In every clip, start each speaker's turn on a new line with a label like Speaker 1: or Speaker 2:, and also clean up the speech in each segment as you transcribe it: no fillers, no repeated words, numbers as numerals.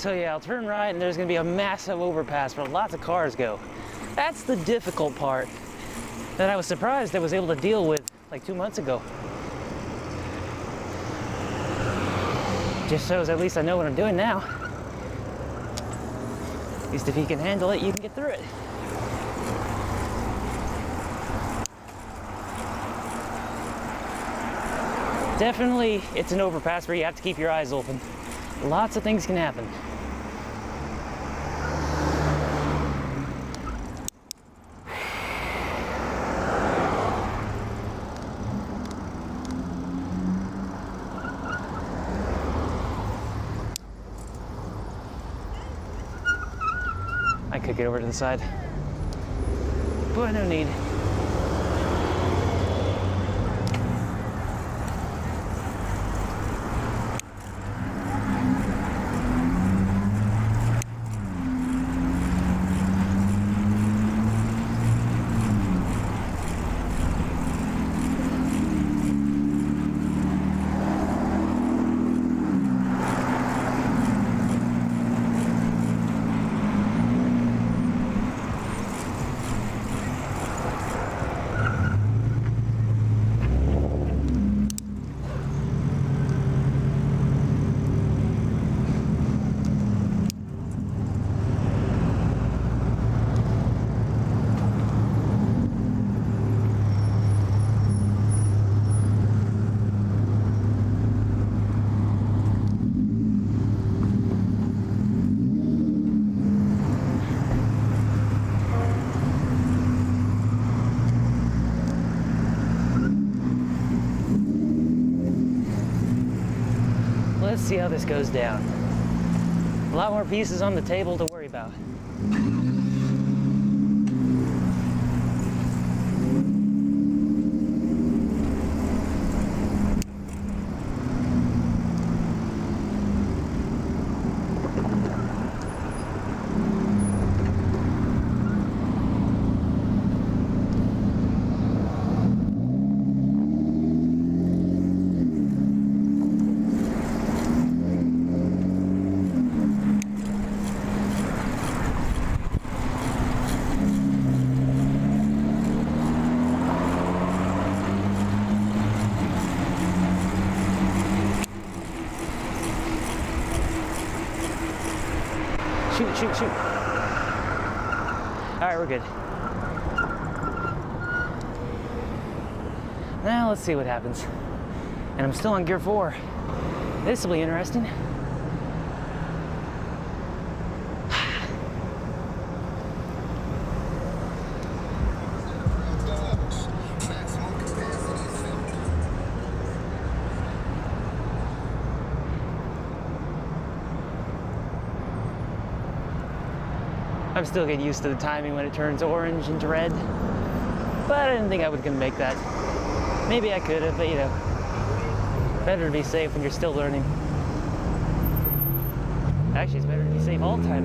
Speaker 1: So yeah, I'll turn right and there's gonna be a massive overpass where lots of cars go. That's the difficult part that I was surprised I was able to deal with like 2 months ago. Just shows at least I know what I'm doing now. At least if you can handle it, you can get through it. Definitely, it's an overpass where you have to keep your eyes open. Lots of things can happen. I could get over to the side, but no need. Let's see how this goes down. A lot more pieces on the table to worry about. Shoot. All right, we're good. Now let's see what happens. And I'm still on gear 4. This will be interesting. I'm still getting used to the timing when it turns orange into red, but I didn't think I was gonna make that. Maybe I could have, but you know, better to be safe when you're still learning. Actually, it's better to be safe all the time.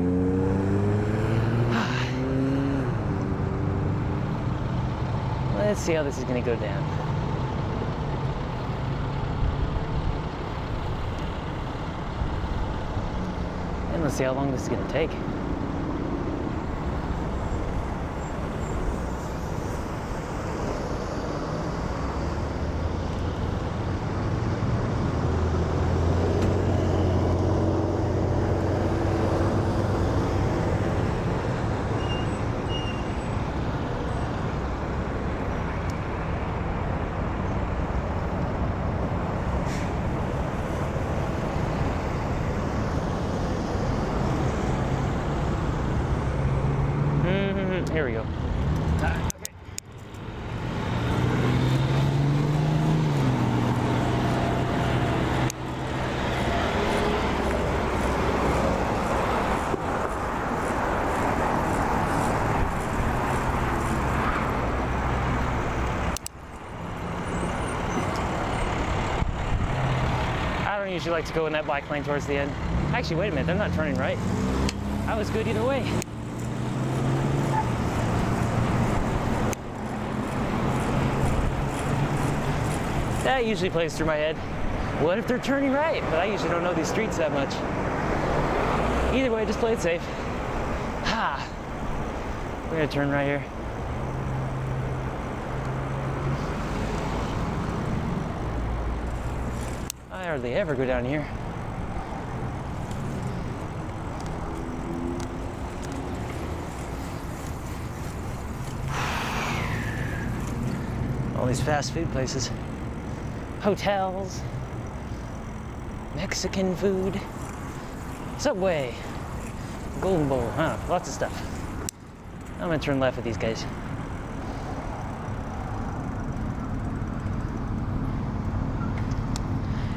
Speaker 1: Let's see how this is gonna go down. And let's see how long this is gonna take. Here we go. Okay. I don't usually like to go in that bike lane towards the end. Actually, wait a minute, they're not turning right. I was good either way. That usually plays through my head. What if they're turning right? But I usually don't know these streets that much. Either way, just play it safe. Ha! We're gonna turn right here. I hardly ever go down here. All these fast food places. Hotels. Mexican food. Subway. Golden Bowl, huh? Lots of stuff. I'm gonna turn left with these guys.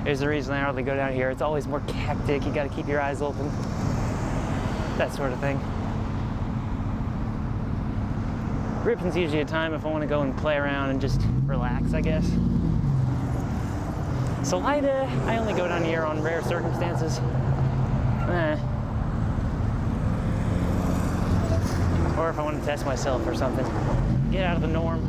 Speaker 1: There's the reason I hardly go down here. It's always more hectic. You gotta keep your eyes open. That sort of thing. Rippon's usually a time if I want to go and play around and just relax, I guess. Salida, I only go down here on rare circumstances. Or if I want to test myself or something. Get out of the norm.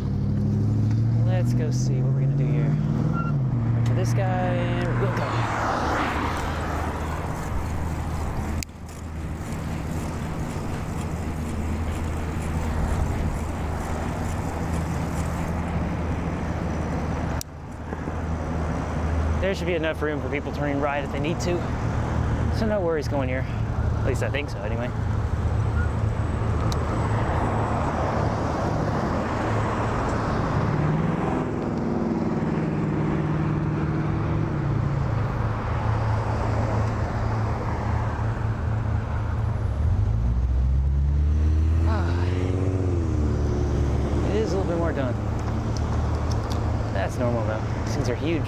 Speaker 1: Let's go see what we're gonna do here. Right to this guy, and we'll go. There should be enough room for people turning right if they need to. So no worries going here. At least I think so, anyway. It is a little bit more done. That's normal though. These things are huge.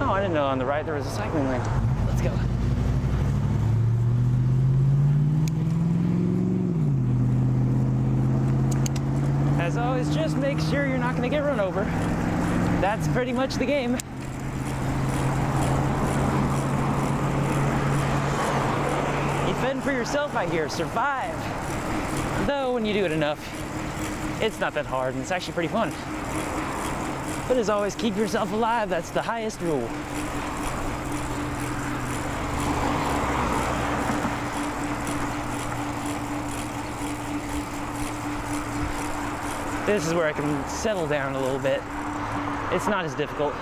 Speaker 1: Oh, I didn't know on the right there was a cycling lane. Let's go. As always, just make sure you're not going to get run over. That's pretty much the game. You fend for yourself out here, survive. Though when you do it enough, it's not that hard and it's actually pretty fun. But as always, keep yourself alive. That's the highest rule. This is where I can settle down a little bit. It's not as difficult.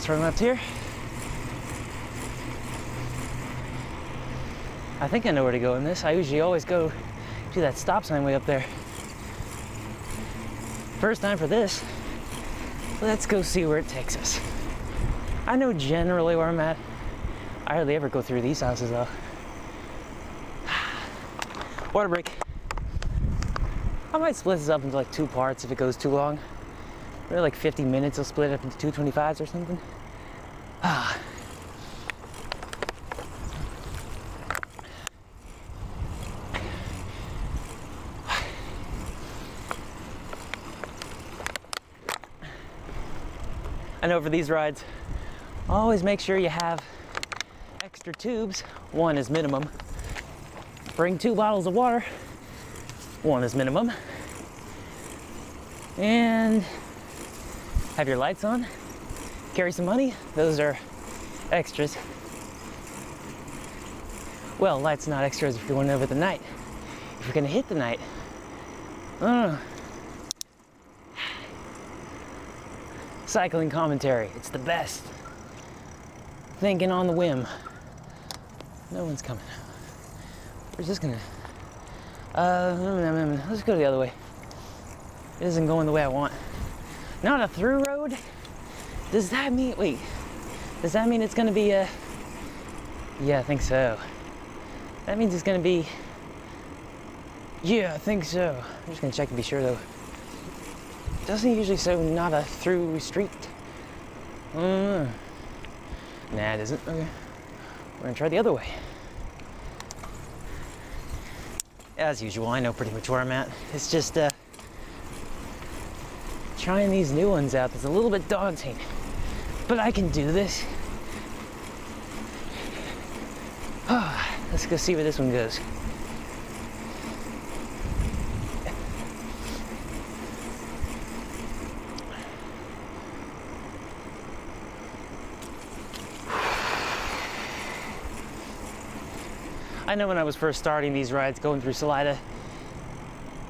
Speaker 1: Turn left here. I think I know where to go in this. I usually always go to that stop sign way up there. First time for this. Let's go see where it takes us. I know generally where I'm at. I hardly ever go through these houses though. Water break. I might split this up into like 2 parts if it goes too long. Maybe like 50 minutes, I'll split it up into 2 25s or something. Ah. I know for these rides, always make sure you have extra tubes. 1 is minimum. Bring 2 bottles of water. 1 is minimum. And have your lights on. Carry some money. Those are extras. Well, lights not extras if you're going over the night. If you're gonna hit the night. Cycling commentary, it's the best. Thinking on the whim. No one's coming. We're just gonna, let's go the other way. It isn't going the way I want. Not a through road? Does that mean, wait, does that mean it's gonna be a, yeah, I think so. That means it's gonna be, yeah, I think so. I'm just gonna check to be sure though. doesn't usually show not a through street. Nah, it isn't. Okay. We're gonna try the other way. As usual, I know pretty much where I'm at. It's just trying these new ones out. It's a little bit daunting, but I can do this. Let's go see where this one goes. I know when I was first starting these rides, going through Salida,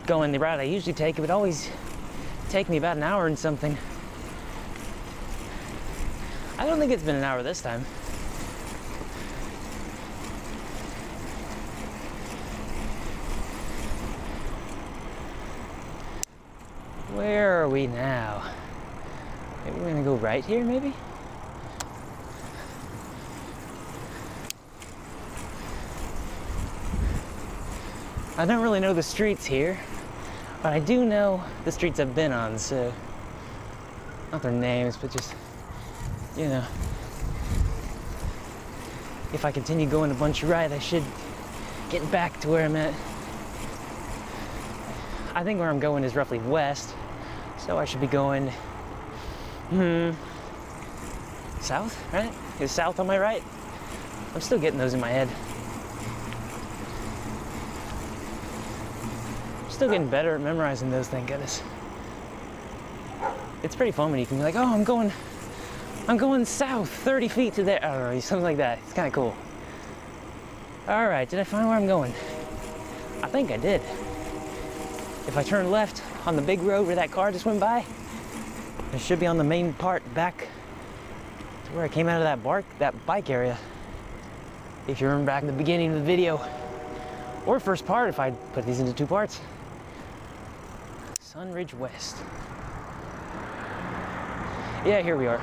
Speaker 1: going the route I usually take, it would always take me about an hour and something. I don't think it's been an hour this time. Where are we now? Maybe we're gonna go right here, maybe? I don't really know the streets here, but I do know the streets I've been on, so not their names, but just, you know, if I continue going a bunch right, I should get back to where I'm at. I think where I'm going is roughly west, so I should be going south, right? Is south on my right? I'm still getting those in my head. Still getting better at memorizing those, thank goodness. It's pretty fun when you can be like, oh, I'm going south 30 feet to there. I don't know, something like that. It's kind of cool. All right, did I find where I'm going? I think I did. If I turn left on the big road where that car just went by, it should be on the main part back to where I came out of that bike area. If you remember back in the beginning of the video, or first part, if I put these into two parts. Sunridge West. Yeah, here we are.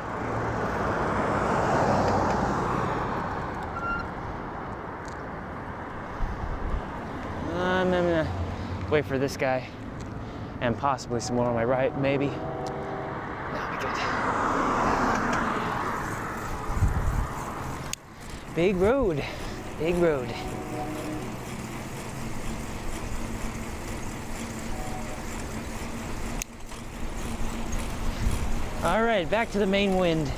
Speaker 1: I'm gonna wait for this guy and possibly someone on my right, maybe. That'll be good. Big road, big road. All right, back to the main wind.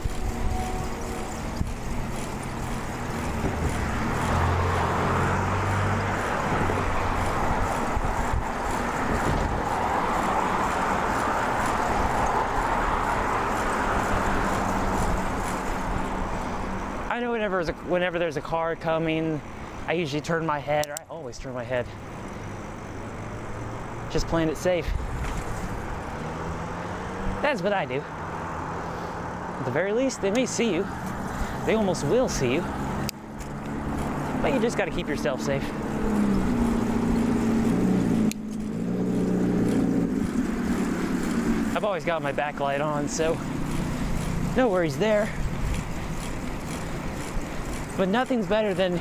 Speaker 1: I know whenever there's a car coming, I usually turn my head, or I always turn my head. Just playing it safe. That's what I do. At the very least, they may see you. They almost will see you. But you just gotta keep yourself safe. I've always got my backlight on, so no worries there. But nothing's better than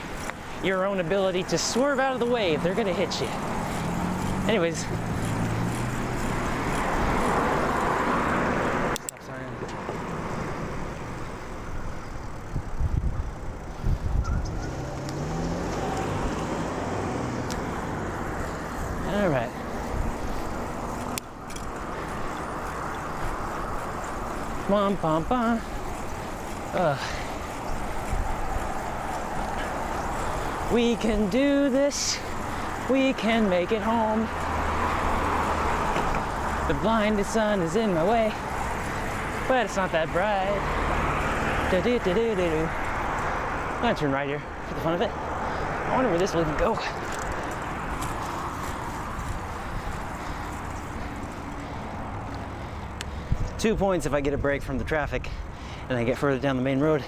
Speaker 1: your own ability to swerve out of the way if they're gonna hit you. Anyways. All right. Bum, bum, bum. We can do this. We can make it home. The blinded sun is in my way, but it's not that bright. I'm gonna turn right here for the fun of it. I wonder where this will go. .2 points if I get a break from the traffic and I get further down the main road.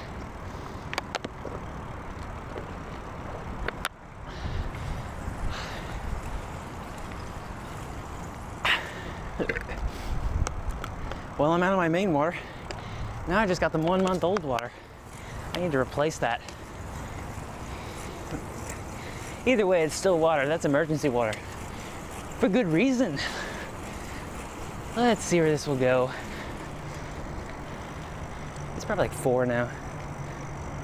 Speaker 1: Well, I'm out of my main water. Now I just got the 1-month-old water. I need to replace that. Either way, it's still water. That's emergency water. For good reason. Let's see where this will go. It's probably like 4 now.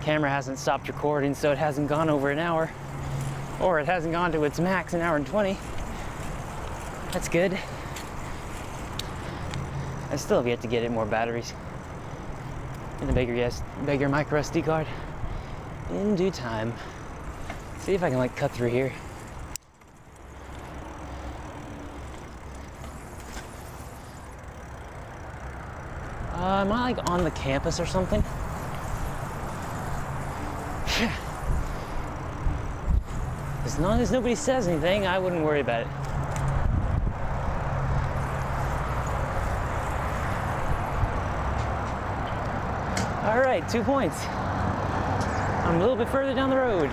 Speaker 1: Camera hasn't stopped recording, so it hasn't gone over an hour. Or it hasn't gone to its max, an hour and 20. That's good. I still have yet to get it more batteries. And a bigger micro SD card. In due time. See if I can like cut through here. Am I like on the campus or something? As long as nobody says anything, I wouldn't worry about it. All right, 2 points. I'm a little bit further down the road.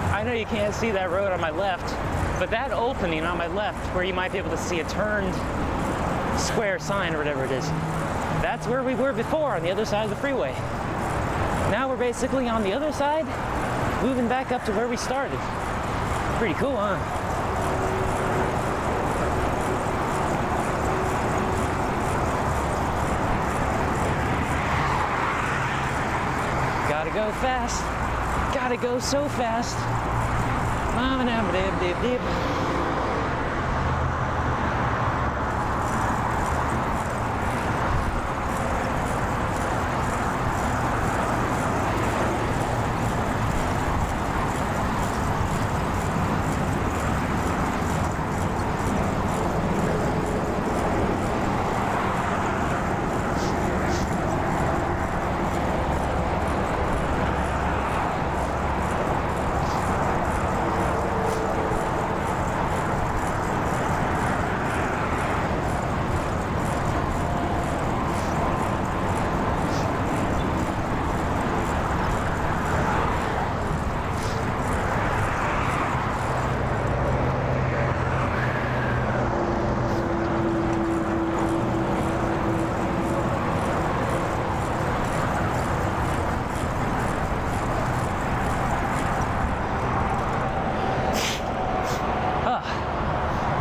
Speaker 1: I know you can't see that road on my left, but that opening on my left where you might be able to see a turned square sign or whatever it is, that's where we were before on the other side of the freeway. Now we're basically on the other side, moving back up to where we started. Pretty cool, huh? Gotta go fast. Gotta go so fast. Mama now, dip, dip, dip.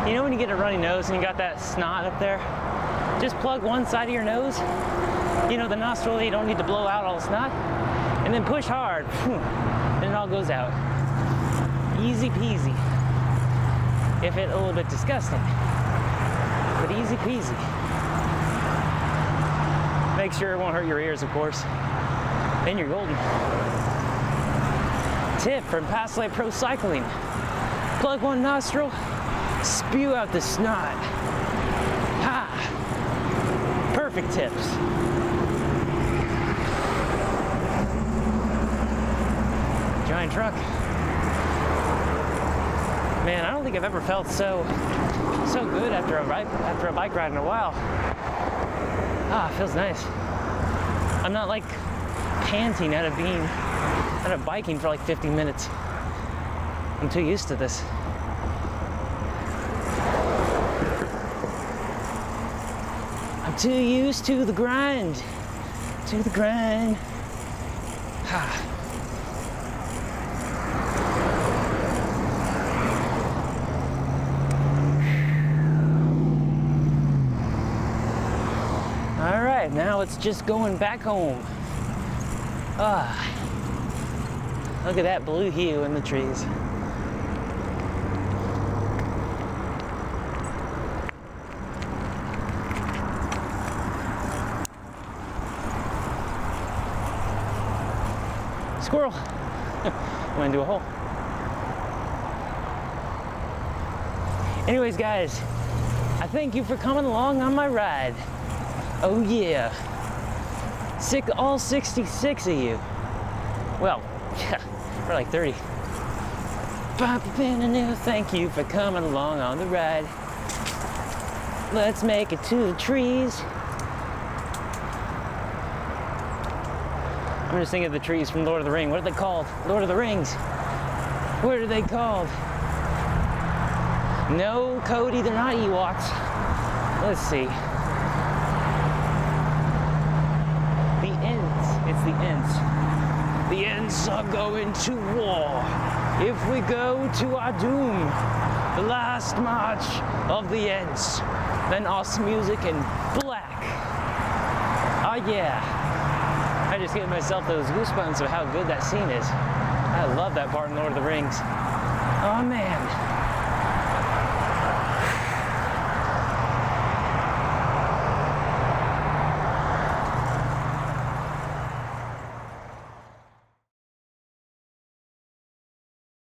Speaker 1: You know when you get a runny nose and you got that snot up there? Just plug one side of your nose, you know, the nostril, you don't need to blow out all the snot, and then push hard, and it all goes out. Easy peasy. If it's a little bit disgusting, but easy peasy. Make sure it won't hurt your ears, of course. Then you're golden. Tip from Past Life Pro Cycling. Plug one nostril, spew out the snot. Ha! Perfect tips. Giant truck. Man, I don't think I've ever felt so good after a bike ride in a while. Ah, it feels nice. I'm not like panting out of biking for like 50 minutes. I'm too used to this. I'm too used to the grind. To the grind. Ha. All right, now it's just going back home. Ah. Look at that blue hue in the trees. Squirrel. Went into a hole. Anyways, guys, I thank you for coming along on my ride. Oh yeah. All 66 of you. Well, yeah, we're like 30. Papa Penanu, thank you for coming along on the ride. Let's make it to the trees. I'm just thinking of the trees from Lord of the Rings. What are they called? Lord of the Rings. What are they called? No, Cody, they're not Ewoks. Let's see. The Ents. It's the Ents. The Ents are going to war. If we go to our doom, the last march of the Ents, then us music in black. Oh yeah. I just gave myself those goosebumps of how good that scene is. I love that part in Lord of the Rings. Oh man.